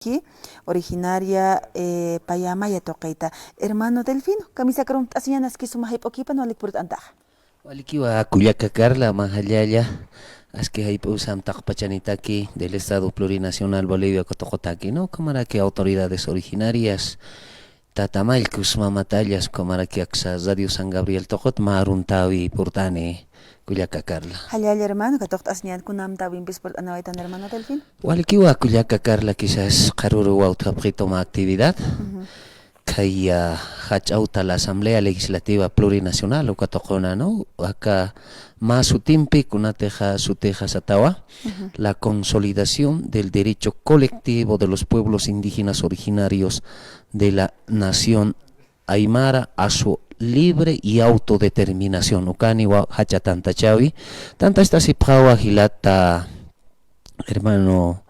Aquí, originaria Payamaya toqeita. Hermano Delfino, camisa karum tasianas que suma hipoquipa no alik antaja. Walikiwa Cuyaca Carla Mahayaya, Aski Haipu Samtak Pachanitaki del Estado Plurinacional Bolivia Cotocotaki, ¿no? Como que autoridades originarias, Tatamalcus Mamatallas, como que Axa Radio San Gabriel Tocot, Maruntawi Purtane, Cuyaca Carla. Hayaya hermano, que toctasnian kunam tawimpis por anawaitan hermano Delfino. Walikiwa Cuyaca Carla quizás Karuru Autapritoma actividad. Kaya hachauta la Asamblea Legislativa Plurinacional o Catocona, ¿no? Acá más su timpi, kunateja su teja satawa, la consolidación del derecho colectivo de los pueblos indígenas originarios de la nación Aymara a su libre y autodeterminación. Ukani wa hacha tanta chawi, tanta esta sipawa hilata hermano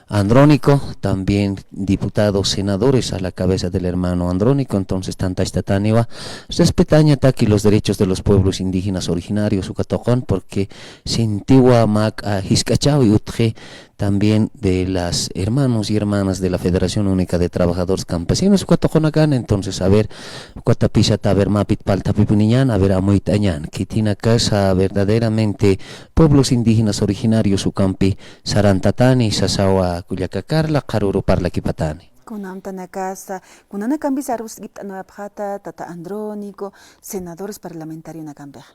Andrónico, también diputados, senadores a la cabeza del hermano Andrónico, entonces tanta estataniwa, respetaña aquí los derechos de los pueblos indígenas originarios, Ucatocón, porque sintiwa mac a Hiscachao y Utje, también de las hermanos y hermanas de la Federación Única de Trabajadores Campesinos, Ucatocón acá, entonces a ver, Ucatapisa taber mapit palta pipuniñan, a ver a moitañan, que tiene casa verdaderamente pueblos indígenas originarios, Ucampi, Sarantatani, Sasawa, Cuyaca Carla, Karuru Parla Kipatani. Kunam tanakasa, kunana cambis arus gipta no abjata, tata Andrónico, senadores parlamentarios na campeja.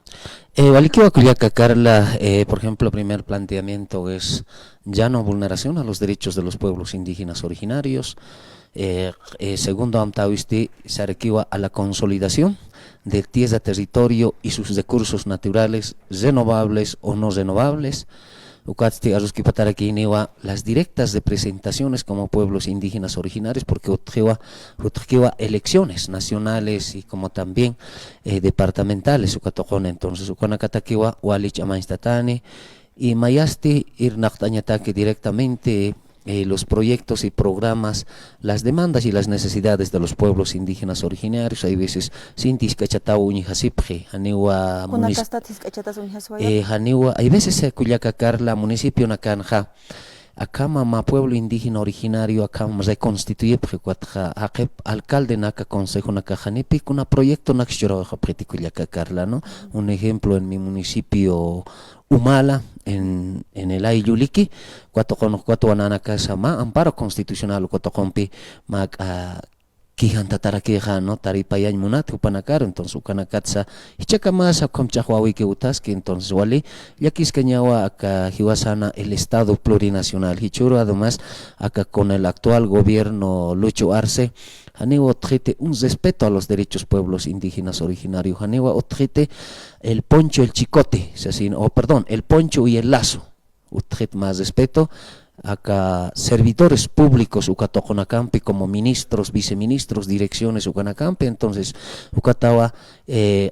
Walikiwa Cuyaca Carla, por ejemplo, el primer planteamiento es ya no vulneración a los derechos de los pueblos indígenas originarios. Segundo, Amtawisti, Sarekiwa a la consolidación de tierra, territorio y sus recursos naturales, renovables o no renovables. Ucatsti aruski pataraki niwa las directas representaciones como pueblos indígenas originarios, porque utjiwa elecciones nacionales y como también departamentales ukatokon, entonces ukanakatakiwa walich amainstatani y mayasti irnachtañataki directamente los proyectos y programas, las demandas y las necesidades de los pueblos indígenas originarios. Hay veces sintis cachatau uñijasipje, haniwa haniwa, hay veces Cuyaca Carla, municipio nakanja, acá mama pueblo indígena originario, acá reconstituye alcalde naka consejo naka janipi, kuna proyecto nakshiro preti Cuyaca Carla, ¿no? Un ejemplo en mi municipio Humala, en el Ayuliki, cuatro ananaka sama, amparo constitucional, cuatro mag kihan tatarakeja, no taripayan munat upanakar, entonces ukanakatsa hichaka más a comchahuawi que utas, que entonces wali yakis cañawa acá hiwasana el Estado Plurinacional hichuro, además acá con el actual gobierno Lucho Arce Haniwa otjete un respeto a los derechos pueblos indígenas originarios. Haniwa otjete el poncho, el chicote, o perdón, el poncho y el lazo. Otjete más respeto. Acá servidores públicos ukatoconacampi como ministros, viceministros, direcciones ukanacampi, entonces ukatawa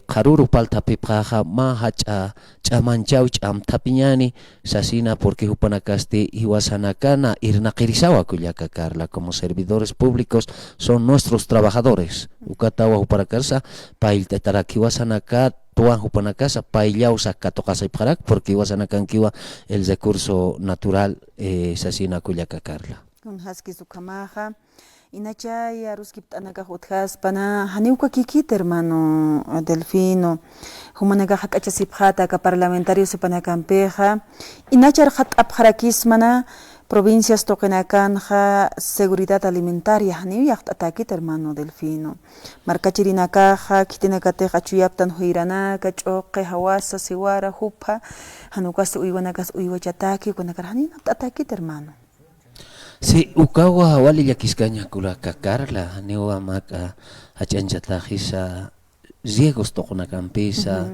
haruru palta pipaja mahacha chamanchau cham tapiñani sasina porque upanacasti iwasanakana irnaqirisawa Cuyaca Carla, como servidores públicos son nuestros trabajadores ukatawa uparakarsa pailtetarakiwasanaka tuan hupanakasa paillausa katokasa iparak porque iwasanakankiwa el recurso natural sasina Cuyaca Carla. Con haski sukamaja inachay aruskip anaka hutjas pana haniuka kikit hermano Delfino humanaka hakachasipjata ka parlamentario sepana campeja inachar hat abjarakismana provincias tokenakanja seguridad alimentaria haniu yacht atakit hermano Delfino markachirinakaja kitinakateja chuyaptan huiranaka choqe hawasa siwara hupa hanukas uiwanakas uiwachataki kunakarhanin atakit hermano. Sí, ukawa wali yakiscaña Cuyaca Carla, newa maka hachanchatlajisa riegos tokona campisa,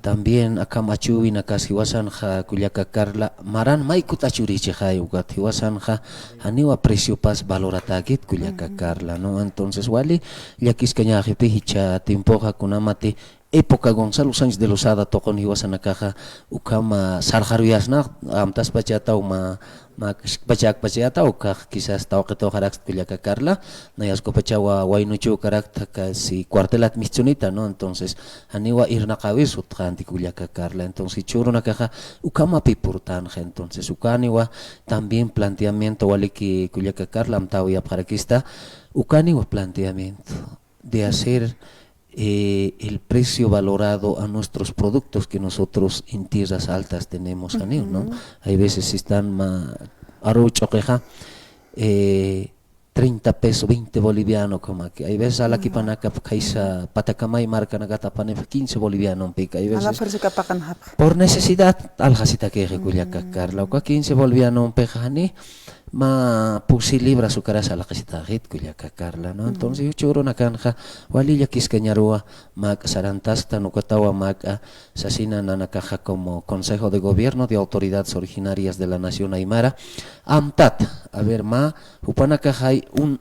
también acá machuwi nakasiwasan ja Cuyaca Carla, maran maikut achuriche ja ugat hiwasan ja haniwa precio pas valoratagit Cuyaca Carla, ¿no? Entonces wali yakiscaña jepe hicha timpoja kunamati época Gonzalo Sánchez de Lozada tokon hiwasan caja ukama sarjaruyasna amtas pachata uma pachak pachata uka quizás tawqito harak kullaka Carla nayasco pachawa wainuchu karakta si cuartelat michunita no entonces aniwa irna cabeza utranti kullaka Carla entonces churuna caja ukama pipurtanja entonces ukaniwa también planteamiento waliki kullaka Carla amtawi apjarakista ukaniwa planteamiento de hacer el precio valorado a nuestros productos que nosotros en tierras altas tenemos, ¿no? Hay veces si están arucho queja 30 pesos, 20 bolivianos, como que hay veces a la que panaca kaisa patacamay marca nagata pane 15 bolivianos pica, hay veces por necesidad aljasita que recuya Carla, o 15 bolivianos pejani ma pusi libra su cara a la casita hit kuya Carla, ¿no? Entonces yo choro na canja walilla kiscañarua mac sarantasta no katawa mac sasina na caja como Consejo de Gobierno de Autoridades Originarias de la Nación Aymara amtat a ver ma upana caja hay un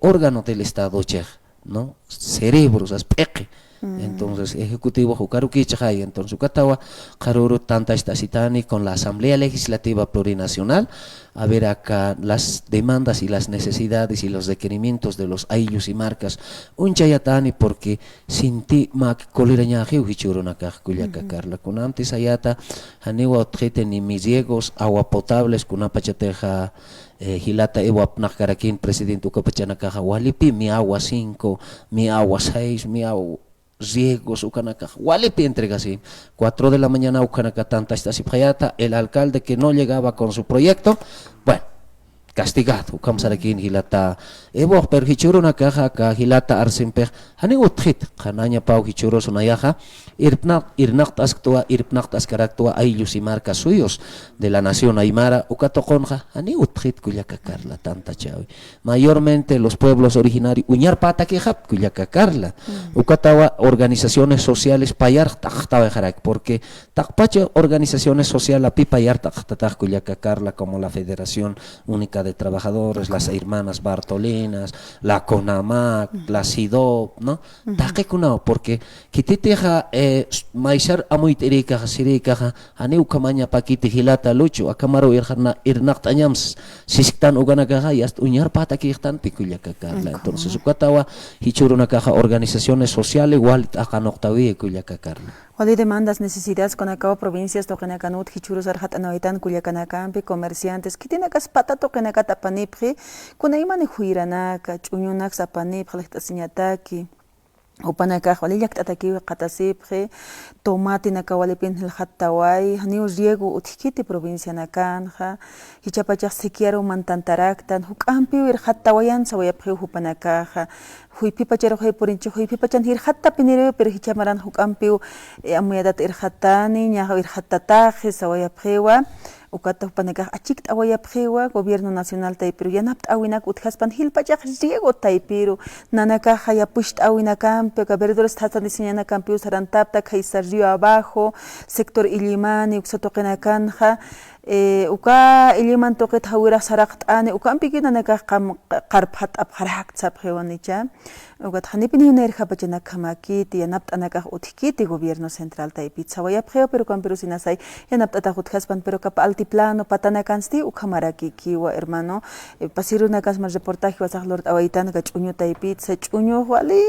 órgano del Estado chej, ¿no? Cerebros aspecto. Entonces, Ejecutivo Jukaruki Chay, entonces Katawa, Karuru Tanta Estasitani con la Asamblea Legislativa Plurinacional, a ver acá las demandas y las necesidades y los requerimientos de los ayllus y marcas, un chayatani porque sin ti mak koliraña hichuruna kajkullaka Carla, con antes ayata, haniwa otjete ni misiegos, agua potables, con una pachateja. Hilata ewa nakarakin presidente ukapachana caja walipi mi agua 5, mi agua 6, mi agua riegos ukanaka walipi entrega así 4 de la mañana ukanaka tanta esta sipayata el alcalde que no llegaba con su proyecto bueno castigado kamsarakin hilata ewa per hichuruna caja ka hilata arsimper hani utkhit khananya pau hichuro sunayaja irnaq askaraktua ayllus y marcas suyos de la nación aymara ukatokonja hani utkhit kullaka Carla tanta chawi mayormente los pueblos originarios uñar pata que hap kullaka Carla ukatawa organizaciones sociales payar taqtawa jarak porque taqpacha organizaciones sociales api payar taqtataq kullaka Carla como la Federación Única de Trabajadores, las hermanas Bartolinas, la CONAMAC, la SIDOP, ¿no? Taquecunao, porque kititeja maisar amuiterika sirika aneu kamaña pakiti hilata lucho akamaro irnaqt añams sisiktan uganakaja y hasta uñar pata que están picullaka Carla. Entonces ukatawa hichuruna caja organizaciones sociales igual akanoktawi kullaka Carla. Wali demandas, necesidades con acá provincias tokenakanut hichurus arhat anaitan kullakanakampi comerciantes kitinakas pata tokenaka tapanipri kuna imani huiranaka chuñunak sapanipri lehtasinataki upanaka wali yaktataki qatasipri tomate naka wali pin hattawai haniu riego utkiti provincia nakanja hichapachak sikiaro mantantaraktan hukampi wir hattawayan sawayapri upanaka huipi pachero hay porincho huipi pachan hir hatta pinire pero hichamaran hukampi amuyadat irhatani nyaha irhatataje sawayapri ukata upanaka achik awayapjewa gobierno nacional taipiru yanapt awinak uthaspan hilpachak riego taipiru nanaka hayapush awinakampe verduras tatan diseñana campi usarantapta kaisar río abajo sector Illimani uksatoqinakanja uka Illiman toqet hawira saraqt'ani ukampi nanaka qarphat abharaq tsapjewanicha ukat hanipini nerja pachana kamakiti yanapt anaka utkiti gobierno central taipi tsawayapjeo pero campiru sinasai yanapt atajuthaspan pero kapa altiplano patanakansti ukamaraki kiwa hermano pasiruna kasma reportaje wasaqlort awaitan gachuño taipi tsachuño wali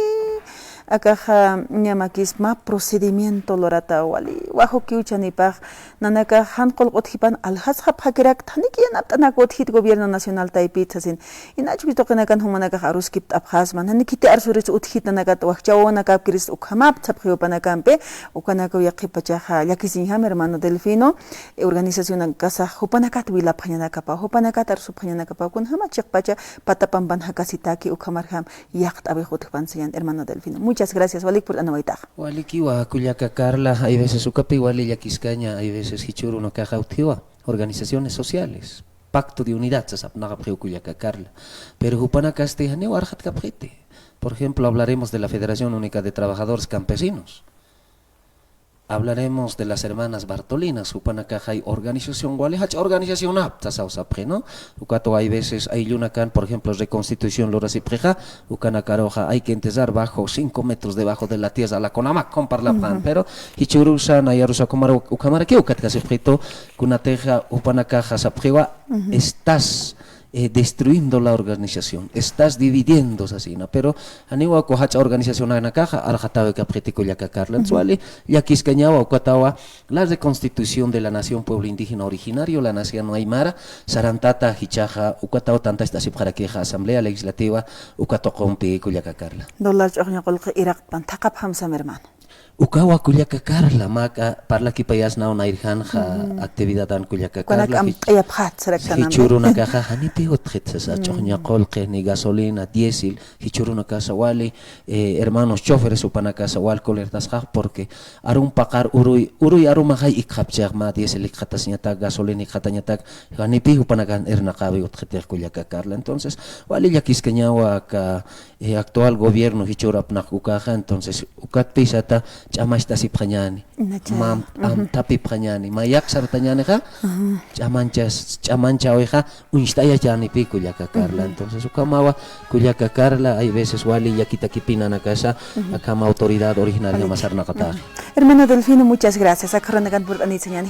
akaja ñamakisma procedimiento lorata wali wajo kiuchanipaj nanaka hanqol qothipan alhasqa phakirak thaniki yanaptanak othit gobierno nacional taipitsasin inachbi toqinakan humanaka aruskip abhasman hanikiti arsuris uthit nanaka waqchawona kapkiris ukhamap tsapkhiopanakampé ukanaka yaqipachaja yakisinham hermano Delfino organización casa hupanakat wilaphañanaka pa hupanakat arsuphañanaka pa kun hama chiqpacha patapamban hakasitaki ukhamarham yaqt abejutpansian hermano Delfino. Muchas gracias, Walik, por anawaita. Walikiwa, Kullaka Carla, hay veces ukapi wali yakiscaña, hay veces hichuru no cajautiwa, organizaciones sociales, pacto de unidad, sasapnaga Kullaka Carla. Pero Jupana Castellaneo arjat capjete. Por ejemplo, hablaremos de la Federación Única de Trabajadores Campesinos. hablaremos de las hermanas Bartolinas, Upanakaja hay organización, Gualejach organización apta, sausapre, ¿no? Ucato hay veces, hay lunacan, por ejemplo, reconstitución Lorasipreja, Ucanakaroja, hay que empezar bajo 5 metros debajo de la tierra, la conama, compar la pan, pero Hichurusa, Nayarusa, Comaro, Ucamara, que Ucatkasefrito, Kunateja, Upanakaja, Saprewa, estás destruyendo la organización, estás dividiendo así, ¿no? Pero aniwa ko hacha organización ana caja arjatawe que apretico ya cacarla suale ya quiscañawa o catawa la reconstitución de la nación pueblo indígena originario, la nación aymara, sarantata hichaja ucatao tanta esta para queja asamblea legislativa ucato compi ya cacarla. Dollar choña qolqa iraq pan taqap hamsam hermano. Ukawa kulyaka karla maka parla kipayas na unairhanja actividad an kulyaka karla. Kunak am ya phat serektanam. Hichuruna kaha hanipi utkhitsa choña qolqe ni gasolina diesel hichuruna casa wali hermanos choferes upana casa wal colertas porque arun pakar urui aruma hay ikapchag ma diesel ikhatasñata gasolina ikhatanyata hanipi upana kan erna qabi utkhiter kulyaka karla. Entonces wali yakiskeñawa ka actual gobierno hichurap nakukaja entonces ukat pisata chamashta siprañani mam tapi prañani mayak sartañani ja chamancha oeja unstaya yani pi kulyaka karla. Entonces ukamawa kulyaka karla hay veces wali yakita kipina na casa akama autoridad originaria masarna kata. Hermano Delfino, muchas gracias. Akaranagan por anitsañan.